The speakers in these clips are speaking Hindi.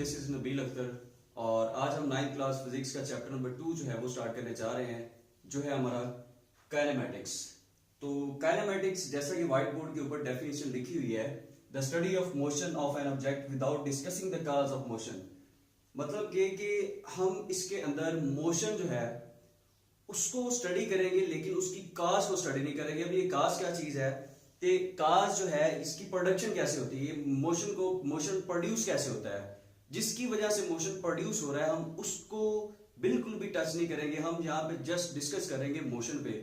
दिस इज नबील अख्तर और आज हम 9th क्लास फिजिक्स का चैप्टर नंबर 2 जो है वो स्टार्ट करने जा रहे हैं, जो है हमारा काइनेमैटिक्स। तो काइनेमैटिक्स जैसा कि व्हाइट बोर्ड के ऊपर डेफिनेशन लिखी हुई है, the study of motion of an object without discussing the cause of motion. मतलब ये कि हम इसके अंदर मोशन जो है उसको स्टडी करेंगे लेकिन उसकी काज को स्टडी नहीं करेंगे। अब ये काज क्या चीज है, कि काज जो है इसकी प्रोडक्शन कैसे होती है, मोशन प्रोड्यूस कैसे होता है, जिसकी वजह से मोशन प्रोड्यूस हो रहा है, हम उसको बिल्कुल भी टच नहीं करेंगे। हम यहाँ पे जस्ट डिस्कस करेंगे मोशन पे।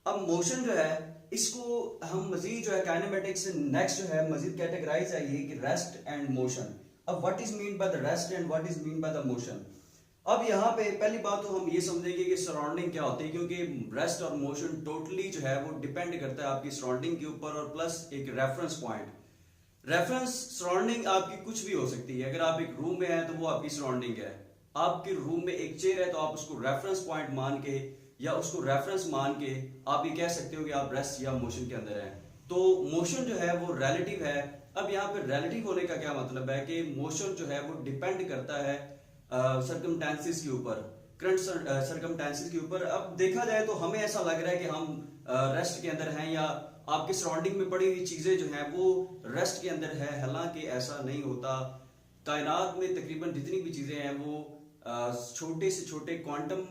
अब मोशन जो है इसको हम मजीद जो है काइनेमैटिक्स से नेक्स्ट जो है मजीद कैटेगराइज है ये कि रेस्ट एंड मोशन। अब what is mean by the rest and what is mean by the motion. अब यहाँ पे पहली बात तो हम ये समझेंगे कि सराउंडिंग क्या होती है, क्योंकि रेस्ट और मोशन टोटली जो है वो डिपेंड करता है आपकी सराउंडिंग के ऊपर और प्लस एक रेफरेंस पॉइंट। रेफरेंस सराउंडिंग आपकी कुछ भी हो सकती है। अगर आप एक रूम में हैं तो वो आपकी सराउंडिंग है। आपके रूम में एक चेयर है तो आप उसको रेफरेंस पॉइंट मान के या उसको रेफरेंस मान के आप ये कह सकते हो कि आप रेस्ट या मोशन के अंदर हैं। तो मोशन जो है वो रिलेटिव है। अब यहाँ पे रिलेटिव होने का क्या मतलब है कि मोशन जो है वो डिपेंड करता है सर्कमस्टेंसेस के ऊपर, करंट सर्कमस्टेंसेस के ऊपर। अब देखा जाए तो हमें ऐसा लग रहा है कि हम रेस्ट के अंदर हैं या आपके सराउंडिंग में पड़ी हुई चीजें जो हैं वो रेस्ट के अंदर है, हालांकि ऐसा नहीं होता। कायनात में तकरीबन जितनी भी चीजें हैं वो छोटे से छोटे क्वांटम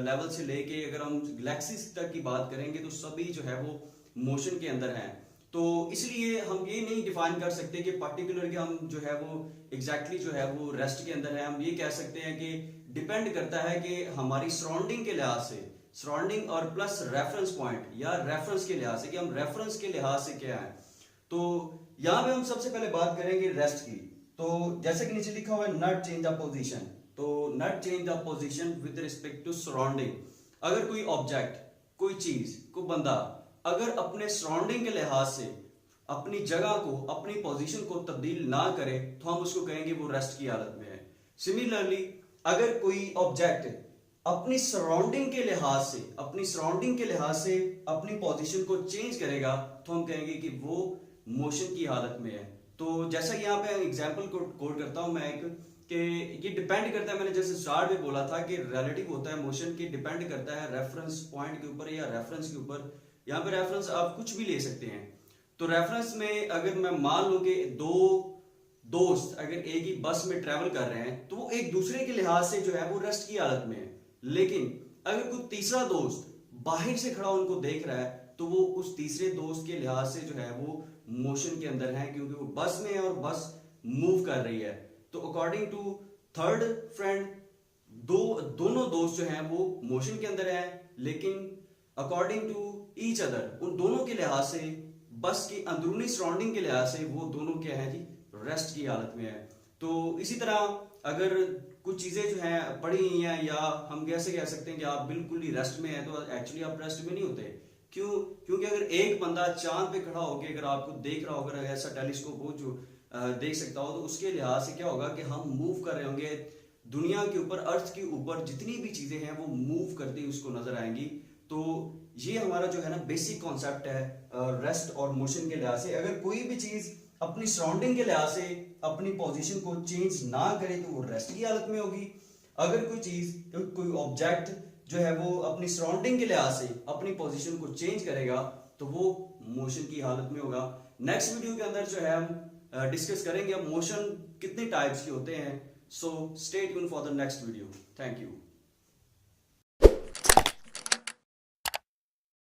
लेवल से लेके अगर हम गैलेक्सीज तक की बात करेंगे तो सभी जो है वो मोशन के अंदर हैं। तो इसलिए हम ये नहीं डिफाइन कर सकते कि पर्टिकुलर के हम जो है वो एग्जैक्टली जो है वो रेस्ट के अंदर है। हम ये कह सकते हैं कि डिपेंड करता है कि हमारी सराउंडिंग के लिहाज से, सराउंडिंग और प्लस रेफरेंस पॉइंट या रेफरेंस के लिहाज से कि हम रेफरेंस के लिहाज से क्या है। तो यहाँ पे हम सबसे पहले बात करेंगे रेस्ट की। तो जैसे कि नीचे लिखा हुआ है नॉट चेंज द पोजीशन, तो not change the position with respect to surrounding. अगर कोई ऑब्जेक्ट, कोई चीज, कोई बंदा अगर अपने सराउंडिंग के लिहाज से अपनी जगह को, अपनी पोजीशन को तब्दील ना करे तो हम उसको कहेंगे वो रेस्ट की हालत में है। सिमिलरली अगर कोई ऑब्जेक्ट अपनी सराउंडिंग के लिहाज से, अपनी सराउंडिंग के लिहाज से अपनी पोजीशन को चेंज करेगा तो हम कहेंगे कि वो मोशन की हालत में है। तो जैसा यहाँ पे एग्जाम्पल कोट करता हूं मैं एक, कि ये डिपेंड करता है, मैंने जैसे स्टार्ट में बोला था कि रिलेटिव होता है मोशन की, डिपेंड करता है रेफरेंस पॉइंट के ऊपर या रेफरेंस के ऊपर। यहाँ पे रेफरेंस आप कुछ भी ले सकते हैं। तो रेफरेंस में अगर मैं मान लूं कि दो दोस्त अगर एक ही बस में ट्रेवल कर रहे हैं तो वो एक दूसरे के लिहाज से जो है वो रेस्ट की हालत में है। लेकिन अगर कोई तीसरा दोस्त बाहर से खड़ा उनको देख रहा है तो वो उस तीसरे दोस्त के लिहाज से जो है वो मोशन के अंदर है, क्योंकि वो बस में है और बस मूव कर रही है। तो अकॉर्डिंग टू थर्ड फ्रेंड दोनों दोस्त जो हैं वो मोशन के अंदर है, लेकिन अकॉर्डिंग टू ईच अदर उन दोनों के लिहाज से, बस की अंदरूनी सराउंडिंग के लिहाज से वो दोनों क्या है जी, रेस्ट की हालत में है। तो इसी तरह अगर कुछ चीजें जो हैं पड़ी हुई हैं या हम कैसे कह सकते हैं कि आप बिल्कुल ही रेस्ट में हैं, तो एक्चुअली आप रेस्ट में नहीं होते। क्यों? क्योंकि अगर एक बंदा चांद पे खड़ा होकर अगर आपको देख रहा होगा, ऐसा टेलीस्कोप हो जो देख सकता हो, तो उसके लिहाज से क्या होगा कि हम मूव कर रहे होंगे दुनिया के ऊपर, अर्थ के ऊपर जितनी भी चीजें हैं वो मूव करती उसको नजर आएंगी। तो ये हमारा जो है ना बेसिक कॉन्सेप्ट है रेस्ट और मोशन के लिहाज से। अगर कोई भी चीज अपनी सराउंडिंग के लिहाज से अपनी पोजीशन को चेंज ना करे तो वो रेस्ट की हालत में होगी। अगर कोई चीज, कोई ऑब्जेक्ट जो है वो अपनी सराउंडिंग के लिहाज से अपनी पोजीशन को चेंज करेगा तो वो मोशन की हालत में होगा। नेक्स्ट वीडियो के अंदर जो है हम डिस्कस करेंगे अब मोशन कितने टाइप्स के होते हैं। So stay tune for the next video. Thank you.